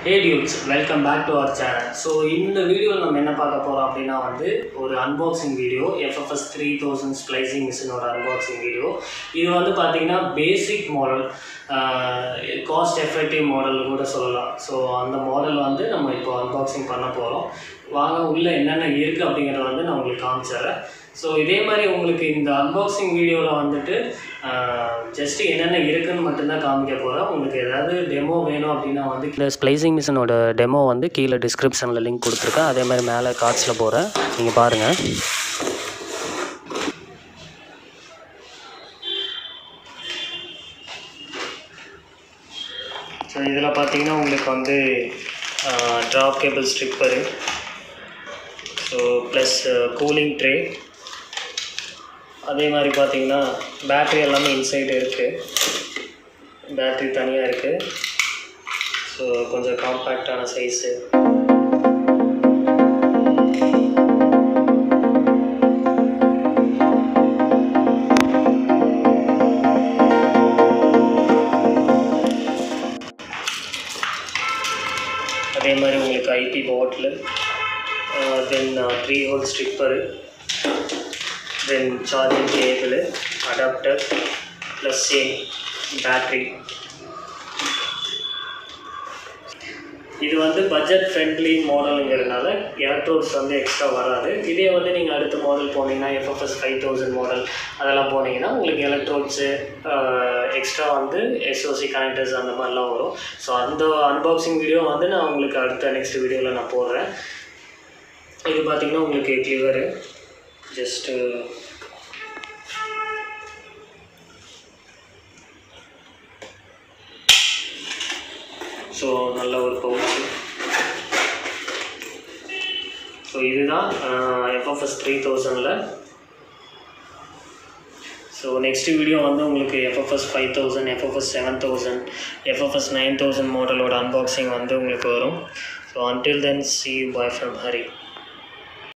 Hey dudes, welcome back to our channel. So in the video நம்ம என்ன பார்க்க போறோம் அப்படினா வந்து ஒரு unboxing video FFS 3000 splicing machine ஓட unboxing video. இது வந்து பாத்தீங்கன்னா basic model, cost effective model கூட சொல்லலாம். So அந்த மாடல் வந்து நம்ம இப்போ unboxing பண்ண போறோம். வாங்க உள்ள என்னென்ன இருக்கு அப்படிங்கறத வந்து நான் உங்களுக்கு காமிச்சறேன். So இதே மாதிரி உங்களுக்கு இந்த unboxing வீடியோல வந்துட்டு just என்னென்ன இருக்குன்னு மட்டும் தான் காமிக்க போறேன். உங்களுக்கு ஏதாவது டெமோ வேணும் அப்படினா வந்து இந்த ஸ்ப்ளைசிங் மிஷினோட டெமோ வந்து கீழ டிஸ்கிரிப்ஷன்ல லிங்க் கொடுத்திருக்கேன். அதே மாதிரி மேலே கார்ட்ஸ்ல போறேன். நீங்க பாருங்க. So இதல பாத்தீங்கன்னா உங்களுக்கு வந்து drop cable stripper, so plus cooling tray, அதே மாதிரி பாத்தீங்கன்னா பேட்டரி எல்லாமே இன்சைட் இருக்கு. பேட்டரி தனியா இருக்கு. ஸோ கொஞ்சம் காம்பேக்டான சைஸு. அதே மாதிரி உங்களுக்கு IP bottle, then 3 hole stripper, then charging cable, adapter plus same battery. இது வந்து பட்ஜெட் ஃப்ரெண்ட்லி மாடலுங்கிறதுனால எலக்ட்ரோட்ஸ் வந்து எக்ஸ்ட்ரா வராது. இதே வந்து நீங்கள் அடுத்த மாடல் போனீங்கன்னா FFS 5000 மாடல் அதெல்லாம் போனீங்கன்னா உங்களுக்கு எலக்ட்ரோட்ஸு எக்ஸ்ட்ரா வந்து SOC கனெக்டர்ஸ் அந்த மாதிரிலாம் வரும். ஸோ அந்த அன்பாக்சிங் வீடியோ வந்து நான் உங்களுக்கு அடுத்த நெக்ஸ்ட் வீடியோவில் நான் போடுறேன். இது பார்த்திங்கன்னா உங்களுக்கு கிளிவரு ஜஸ்ட்டு ஸோ நல்ல ஒரு பவுச்சு. ஸோ இதுதான் FFS 3000ல். ஸோ நெக்ஸ்ட் வீடியோ வந்து உங்களுக்கு FFS 5000, FFS 7000, FFS 9000 மாடலோட அன்பாக்சிங் வந்து உங்களுக்கு வரும். So until then, see you, bye from Hari.